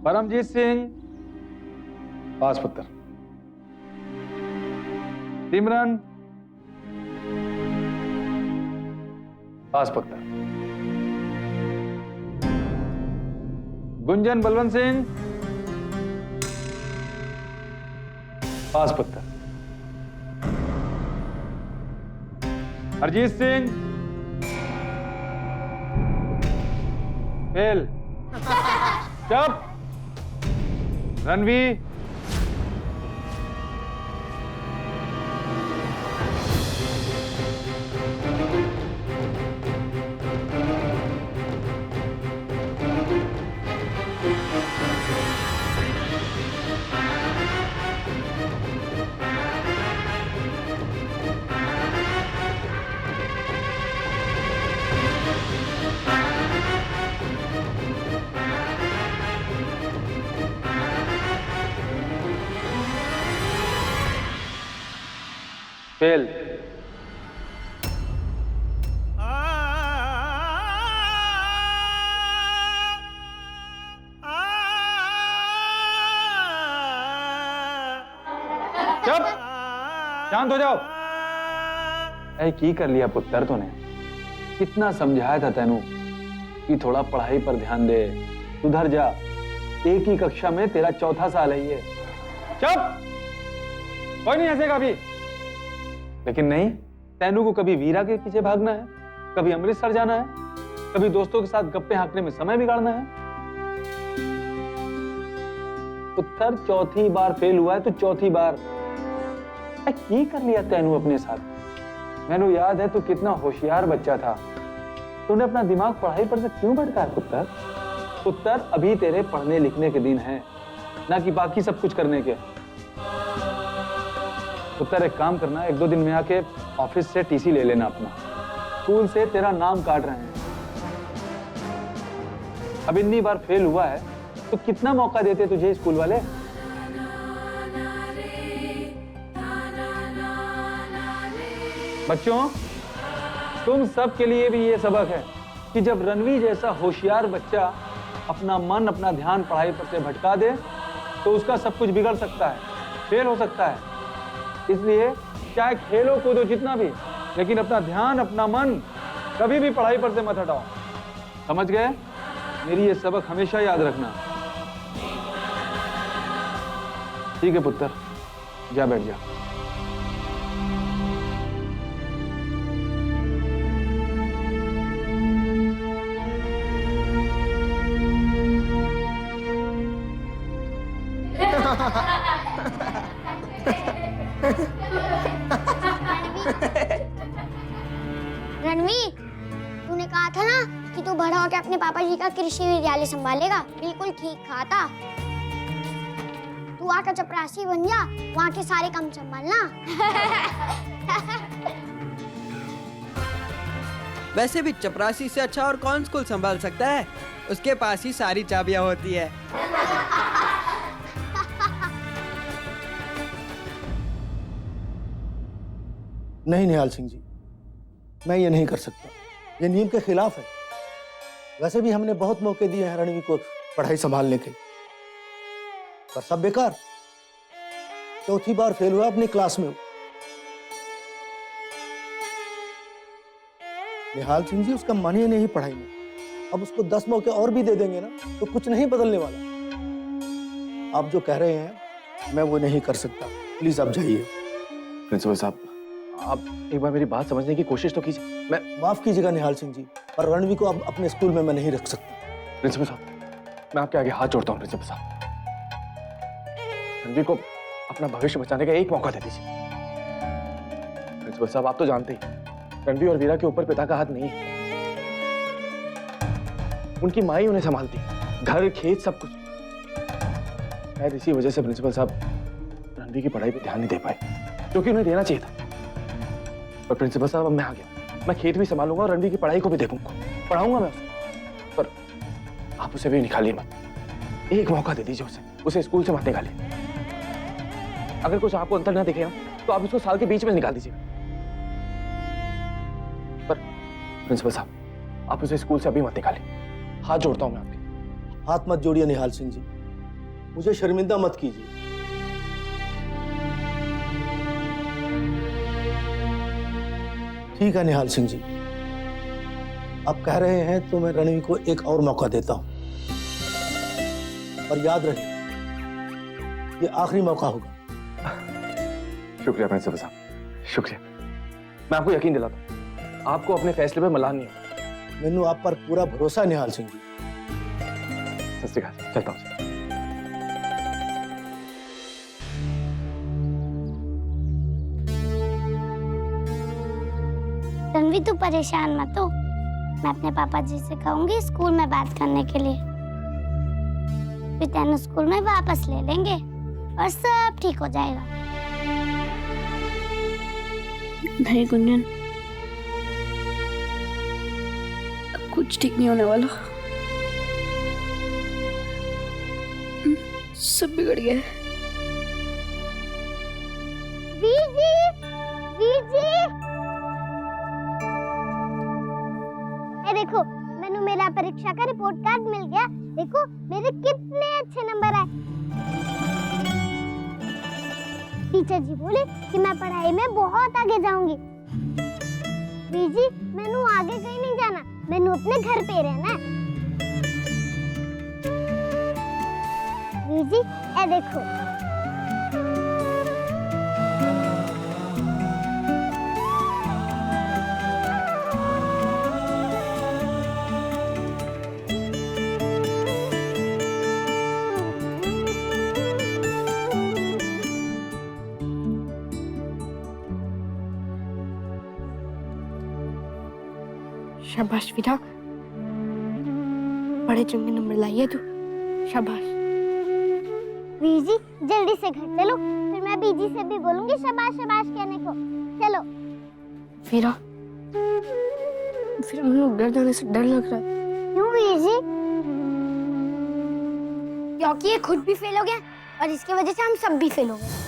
परमजीत सिंह, पास पुत्र। सिमरन, पास पुत्र। गुंजन बलवंत सिंह, पास पुत्र। हरजीत सिंह, फेल। चुप। रणवी, फेल। चुप, शांत हो जाओ। ऐ की कर लिया पुत्र तूने? कितना समझाया था तेनू कि थोड़ा पढ़ाई पर ध्यान दे, सुधर जा। एक ही कक्षा में तेरा चौथा साल है ये। चुप, कोई नहीं हंसेगा अभी। लेकिन नहीं, तेनू को कभी वीरा के पीछे भागना है, कभी अमृतसर जाना है, कभी दोस्तों के साथ गप्पे हाँकने में समय बिगाड़ना है। पुत्र चौथी बार फेल हुआ है तो चौथी बार। की कर लिया तेनू अपने साथ? मैनू याद है तू कितना होशियार बच्चा था। तूने अपना दिमाग पढ़ाई पर से क्यों भटकाया पुत्र? पुत्र अभी तेरे पढ़ने लिखने के दिन हैं, ना कि बाकी सब कुछ करने के। पुत्र एक काम करना, एक दो दिन में आके ऑफिस से टीसी ले लेना अपना। स्कूल से तेरा नाम काट रहे हैं। अब इतनी बार फेल हुआ है तो कितना मौका देते तुझे स्कूल वाले? बच्चों, तुम सब के लिए भी ये सबक है कि जब रणवी जैसा होशियार बच्चा अपना मन, अपना ध्यान पढ़ाई पर से भटका दे तो उसका सब कुछ बिगड़ सकता है, फेल हो सकता है। इसलिए चाहे खेलो कूदो जितना भी, लेकिन अपना ध्यान, अपना मन कभी भी पढ़ाई पर से मत हटाओ। समझ गए? मेरी ये सबक हमेशा याद रखना। ठीक है पुत्र, जा बैठ जा। रणवीर, तूने कहा था ना कि तू बड़ा होकर अपने पापा जी का कृषि विद्यालय संभालेगा। बिल्कुल ठीक कहा था। तू आकर चपरासी बन जा, वहाँ के सारे काम संभालना। वैसे भी चपरासी से अच्छा और कौन स्कूल संभाल सकता है? उसके पास ही सारी चाबियां होती है। नहीं निहाल सिंह जी, मैं ये नहीं कर सकता। ये नियम के खिलाफ है। वैसे भी हमने बहुत मौके दिए हैं रणवी को पढ़ाई संभालने के, पर सब बेकार। चौथी बार फेल हुआ अपनी क्लास में। निहाल सिंह जी, उसका मन ही नहीं पढ़ाई में। अब उसको 10 मौके और भी दे देंगे ना तो कुछ नहीं बदलने वाला। आप जो कह रहे हैं मैं वो नहीं कर सकता। प्लीज आप जाइए। प्रिंसिपल साहब, आप एक बार मेरी बात समझने की कोशिश तो कीजिए। मैं माफ कीजिएगा निहाल सिंह जी, पर रणवी को अब अपने स्कूल में मैं नहीं रख सकता। प्रिंसिपल साहब, मैं आपके आगे हाथ जोड़ता हूँ। प्रिंसिपल साहब, रणवी को अपना भविष्य बचाने का एक मौका दे दीजिए। प्रिंसिपल साहब, आप तो जानते ही रणवी और वीरा के ऊपर पिता का हाथ नहीं है। उनकी माँ ही उन्हें संभालती, घर, खेत, सब कुछ। शायद इसी वजह से प्रिंसिपल साहब रणवी की पढ़ाई पर ध्यान नहीं दे पाए, क्योंकि उन्हें देना चाहिए था। पर प्रिंसिपल साहब, अब मैं आ गया। मैं खेत भी संभालूंगा और रणवी की पढ़ाई को भी देखूंगा, पढ़ाऊंगा मैं उसे। पर आप उसे भी निकालिए मत। एक मौका दे दीजिए उसे स्कूल से मत निकालिए। अगर कुछ आपको अंतर ना दिखे तो आप उसको साल के बीच में निकाल दीजिए। पर प्रिंसिपल साहब, आप उसे स्कूल से अभी मत निकालिए। हाथ जोड़ता हूं मैं आपके। हाथ मत जोड़िए निहाल सिंह जी। मुझे शर्मिंदा मत कीजिए। ठीक है निहाल सिंह जी, आप कह रहे हैं तो मैं रणवीर को एक और मौका देता हूं, और याद रहे ये आखिरी मौका होगा। शुक्रिया प्रिंसिपल साहब, शुक्रिया। मैं आपको यकीन दिलाता हूँ, आपको अपने फैसले पर मलाल नहीं होगा। मैनू आप पर पूरा भरोसा है निहाल सिंह जी। सत श्री अकाल, चलता हूँ। रणवीर तू परेशान मत हो, मैं अपने पापा जी से कहूंगी स्कूल में बात करने के लिए, फिर तेनू स्कूल में वापस ले लेंगे और सब ठीक हो जाएगा। नहीं गुंजन, अब कुछ ठीक नहीं होने वाला। सब बिगड़ गया है। वीर जी, वीर जी, ये देखो मैंने मेरा परीक्षा का रिपोर्ट कार्ड मिल गया। देखो मेरे कितने अच्छे नंबर आए। टीचर जी बोले कि मैं पढ़ाई में बहुत आगे जाऊंगी। वीर जी मैंने आगे कहीं नहीं जाना, मैंने अपने घर पे रहना है। वीर जी ये देखो, शाबाश वीरा, बड़े चंगे नंबर लाई है तू, शाबाश। वीर जी जल्दी से घर चलो, फिर मैं बीजी से भी बोलूंगी शाबाश शाबाश कहने को। चलो। वीरा, फिर हम लोग डर जाने से डर लग रहा है। क्यों वीर जी? क्योंकि ये खुद भी फेल हो गया और इसकी वजह से हम सब भी फेल हो गए।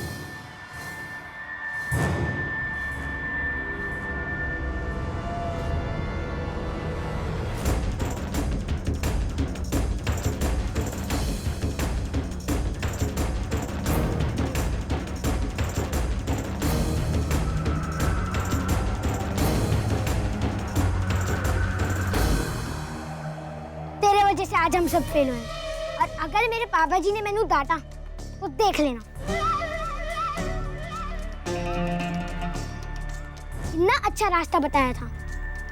जैसे आज हम सब फेल हुए, और अगर मेरे पापा जी ने मैंने डांटा तो देख लेना। इतना अच्छा रास्ता बताया था,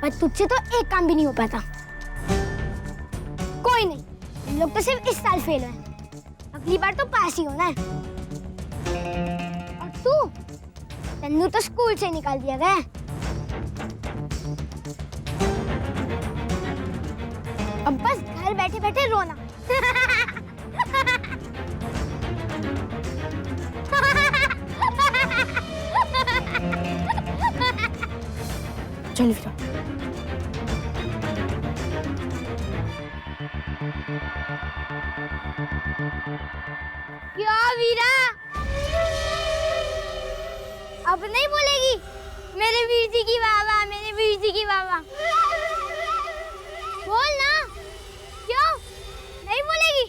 पर तुझसे तो एक काम भी नहीं हो पाता। कोई नहीं, हम लोग तो सिर्फ इस साल फेल हुए, अगली बार तो पास ही होना है। और तन्नू तो स्कूल से निकाल दिया गया है। अब बस घर बैठे बैठे रोना। चल वीरा। क्या वीरा, अब नहीं बोलेगी मेरे वीर जी की वाह वाह, मेरे वीर जी की वाह वाह? बोल ना, क्यों नहीं बोलेगी?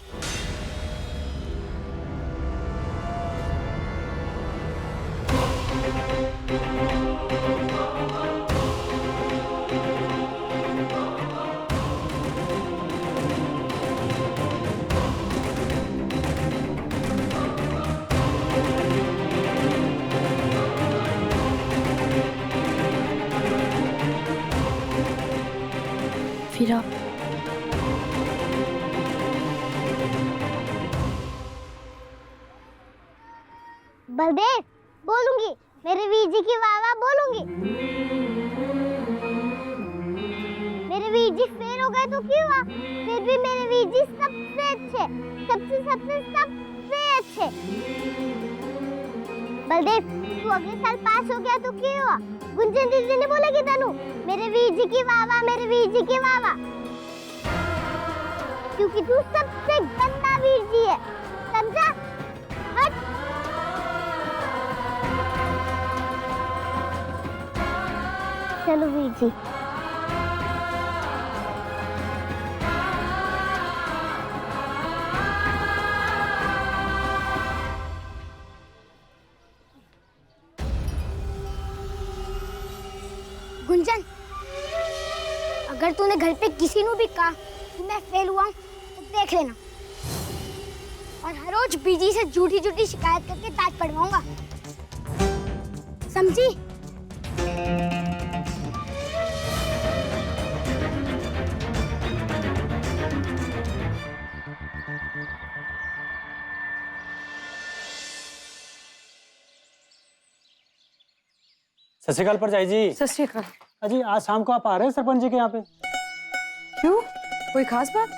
वीरा, बलदेव, बोलूंगी मेरे वीर जी की वाह वाह बोलूंगी। मेरे वीर जी फेल हो गए तो क्यों हुआ, फिर भी मेरे वीर जी सबसे अच्छे, सबसे सबसे सबसे अच्छे। बलदेव, तू अगले साल पास हो गया तो क्यों हुआ, गुंजन दीदी ने बोलेगी तनु मेरे वीर जी की वाह वाह, मेरे वीर जी की वाह वाह, क्योंकि तू सबसे गंदा वीर जी है, समझा? हट। चलो वीर जी। गुंजन, अगर तूने घर पे किसी को भी कहा कि मैं फेल हुआ हूं, तो देख लेना। और हर रोज बीजी से झूठी झूठी शिकायत करके डांट पड़वाऊंगा, समझी? सत श्रीकाल परजाई जी। सत श्री अकाल। अजी आज शाम को आप आ रहे हैं सरपंच जी के यहाँ पे? क्यों, कोई खास बात?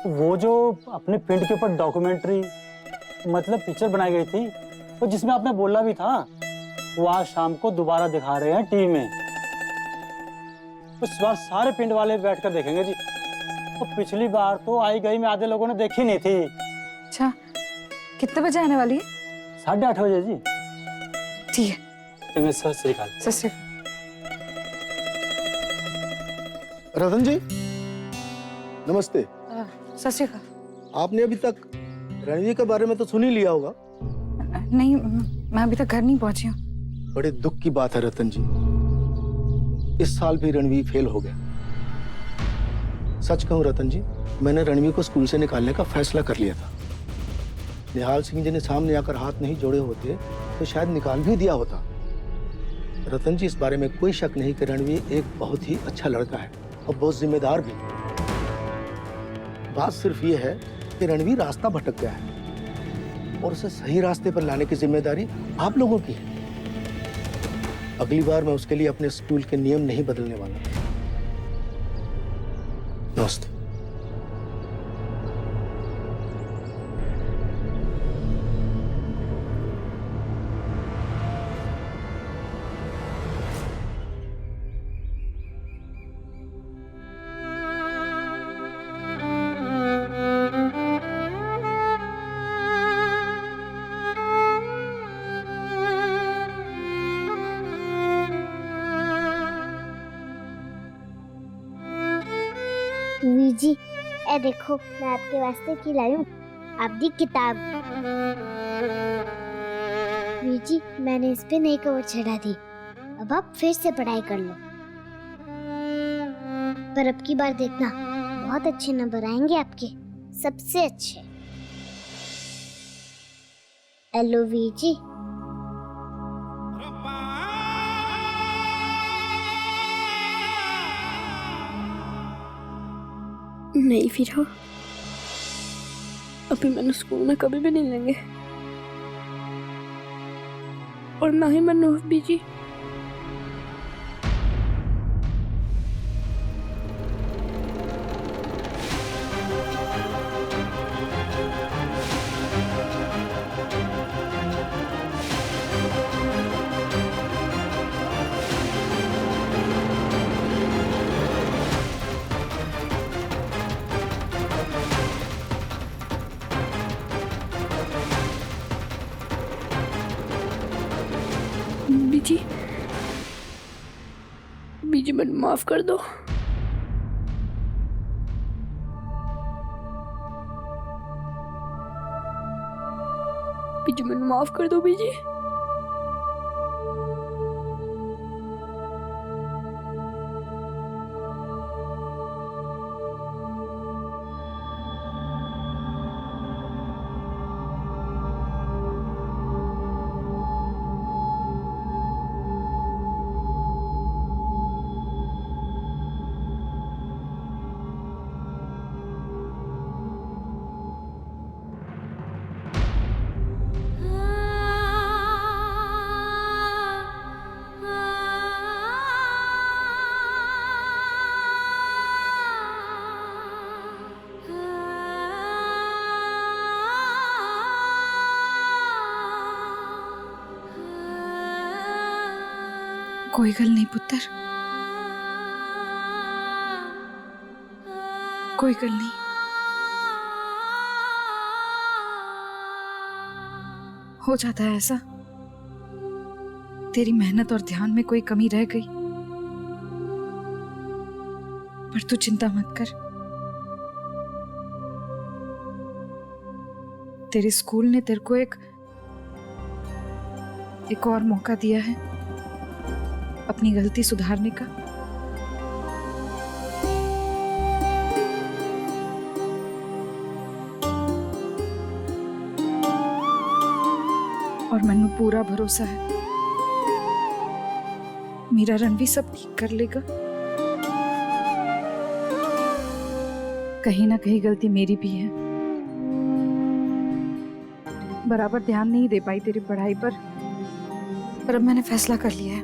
वो जो अपने पिंड के ऊपर डॉक्यूमेंट्री मतलब पिक्चर बनाई गई थी, तो जिसमें आपने बोला भी था, वो आज शाम को दोबारा दिखा रहे हैं टीवी में। इस बार सारे पिंड वाले बैठकर देखेंगे जी। तो पिछली बार तो आई गई में आधे लोगों ने देखी नहीं थी। अच्छा, कितने बजे आने वाली है? 8:30 बजे जी। ठीक है। चंगे, सत श्रीकाल। सत श्री रतन जी नमस्ते। सत श्री अकाल। आपने अभी तक रणवीर के बारे में तो सुन ही लिया होगा। नहीं, मैं अभी तक घर नहीं पहुंची हूँ। बड़े दुख की बात है रतन जी, इस साल भी रणवीर फेल हो गया। सच कहूं रतन जी, मैंने रणवीर को स्कूल से निकालने का फैसला कर लिया था। निहाल सिंह जी ने सामने आकर हाथ नहीं जोड़े होते तो शायद निकाल भी दिया होता। रतन जी, इस बारे में कोई शक नहीं कि रणवीर एक बहुत ही अच्छा लड़का है और बहुत जिम्मेदार भी। बात सिर्फ ये है कि रणवीर रास्ता भटक गया है और उसे सही रास्ते पर लाने की जिम्मेदारी आप लोगों की है। अगली बार मैं उसके लिए अपने स्कूल के नियम नहीं बदलने वाला। नमस्ते। जी, ए देखो, मैं आपके वास्ते की लाई हूँ, आपकी किताब। जी, मैंने इस पे नई कवर चढ़ा दी। अब आप फिर से पढ़ाई कर लो। पर अब की बार देखना, बहुत अच्छे नंबर आएंगे आपके, सबसे अच्छे। हेलो वी जी। नहीं वीरा, अभी मैंने स्कूल में कभी भी नहीं लेंगे, और ना ही मनोहर बीजी। बीजी, बीजी मुझे माफ कर दो। बीजी मुझे माफ कर दो बीजी। कोई गल नहीं पुत्र, कोई गल नहीं। हो जाता है ऐसा, तेरी मेहनत और ध्यान में कोई कमी रह गई, पर तू चिंता मत कर। तेरे स्कूल ने तेरे को एक और मौका दिया है अपनी गलती सुधारने का। और मैनू पूरा भरोसा है मेरा रणवीर सब ठीक कर लेगा। कहीं ना कहीं गलती मेरी भी है, बराबर ध्यान नहीं दे पाई तेरी पढ़ाई पर अब मैंने फैसला कर लिया है।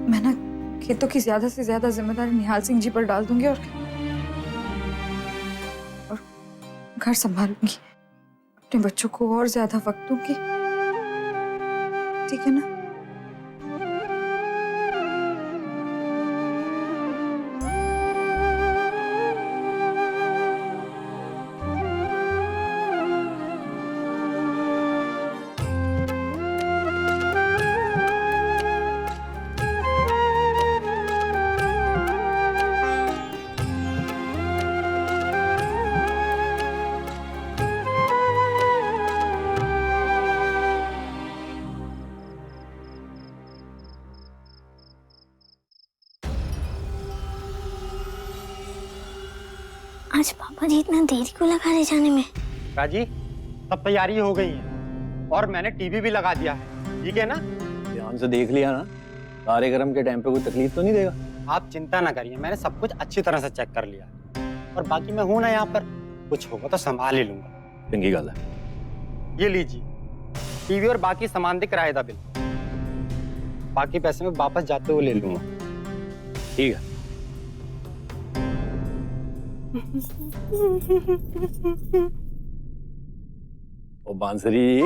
मैं ना खेतों की ज्यादा से ज्यादा जिम्मेदारी निहाल सिंह जी पर डाल दूंगी और घर संभालूंगी, अपने बच्चों को और ज्यादा वक्त दूंगी, ठीक है ना? आज पापा जी इतना देरी क्यों लगा रहे जाने में? राजी, सब तैयारी हो गई है और मैंने टीवी भी लगा दिया है, ठीक है ना? ध्यान से देख लिया ना, कार्यक्रम के टाइम पे कोई तकलीफ तो नहीं देगा? आप चिंता ना करिए, मैंने सब कुछ अच्छी तरह से चेक कर लिया और बाकी मैं हूं ना यहाँ पर, कुछ होगा तो संभाल ही लूंगा। चंगी गल है। ये लीजिए टीवी और बाकी सामान दे किराए का बिल, बाकी पैसे मैं वापस जाते हुए ले लूंगा। ठीक है। ओ बांसुरी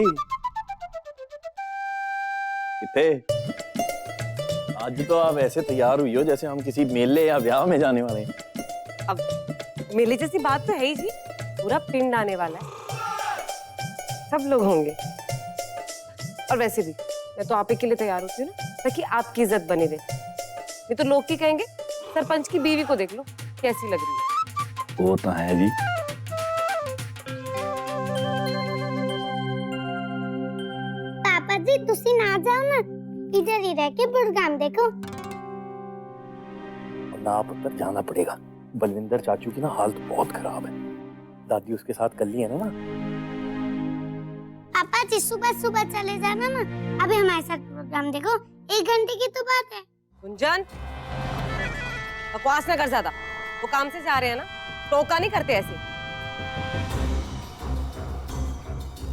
किथे? आज तो आप ऐसे तैयार हुई हो जैसे हम किसी मेले या ब्याह में जाने वाले हैं। अब मेले जैसी बात तो है ही जी, पूरा पिंड आने वाला है, सब लोग होंगे। और वैसे भी मैं तो आप ही के लिए तैयार होती हूँ ना, ताकि आपकी इज्जत बनी रहे। नहीं तो लोग की कहेंगे सरपंच की बीवी को देख लो कैसी लग रही है। वो तो है जी। पापा जी तुसी ना जाओ ना, इधर ही रह के प्रोग्राम देखो। ना पुत्र जाना पड़ेगा, बलविंदर चाचू की ना हालत बहुत खराब है, दादी उसके साथ कल ही है ना। पापा जी सुबह सुबह चले जाना ना, अभी हमारे साथ प्रोग्राम देखो, 1 घंटे की तो बात है। गुंजन, बकवास न कर ज्यादा, वो काम से जा रहे हैं ना, टोका नहीं करते ऐसे।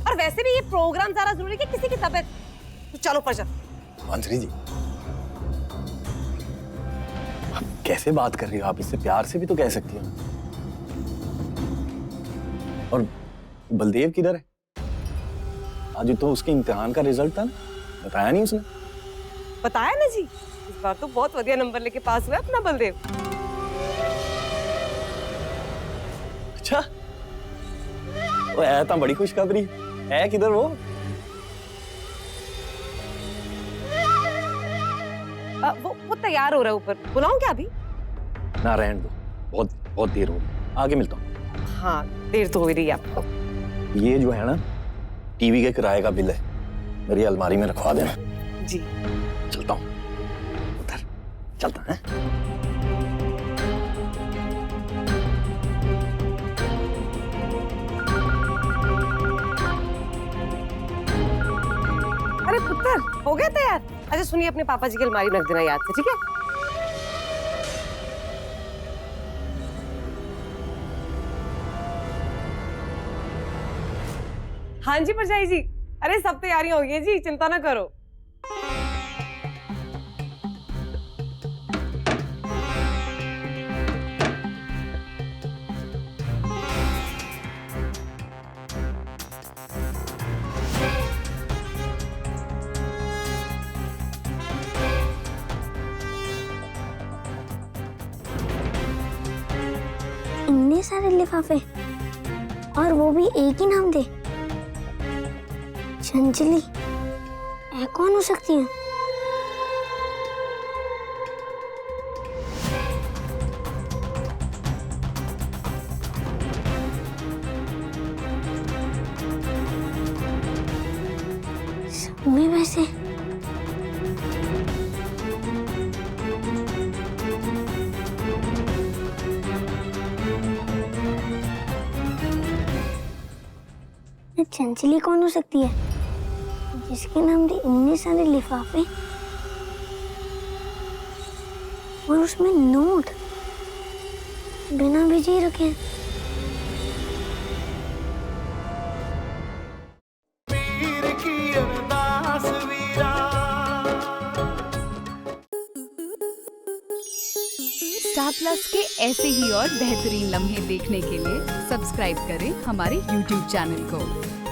और वैसे भी ये प्रोग्राम ज्यादा जरूरी है कि किसी की तबीयत। तो चलो पर चल। बांसुरी जी आप कैसे बात कर रही हो? आप इससे प्यार से भी तो कह सकती हो। और बलदेव किधर है? आज तो उसके इम्तिहान का रिजल्ट था ना, बताया नहीं उसने? बताया ना जी, इस बार तो बहुत बढ़िया नंबर लेके पास हुआ अपना बलदेव। अच्छा, वो है तो बड़ी खुशखबरी है। किधर वो? वो तैयार हो रहा है ऊपर, बुलाऊं क्या अभी? ना रहने दो, बहुत बहुत देर हो गई, आगे मिलता हूँ। हाँ देर तो हो ही रही है आपको। ये जो है ना टीवी के किराए का बिल है, मेरी अलमारी में रखवा देना। जी चलता हूँ, उधर चलता है। अरे पुत्र हो गया तैयार? अच्छा सुनिए, अपने पापा जी की अलमारी में रख देना याद से, ठीक है? हाँ जी परजाई जी, अरे सब तैयारियां हो गई हैं जी, चिंता ना करो। इतने सारे लिफाफे, और वो भी एक ही नाम दे, चंचली। ऐ कौन हो सकती है? सब में वैसे चंचली कौन हो सकती है? जिसके नाम थे इतने सारे लिफाफे और उसमें नोट बिना भेजे रखे। स्टार प्लस के ऐसे ही और बेहतरीन लम्हे देखने के लिए सब्सक्राइब करें हमारे YouTube चैनल को।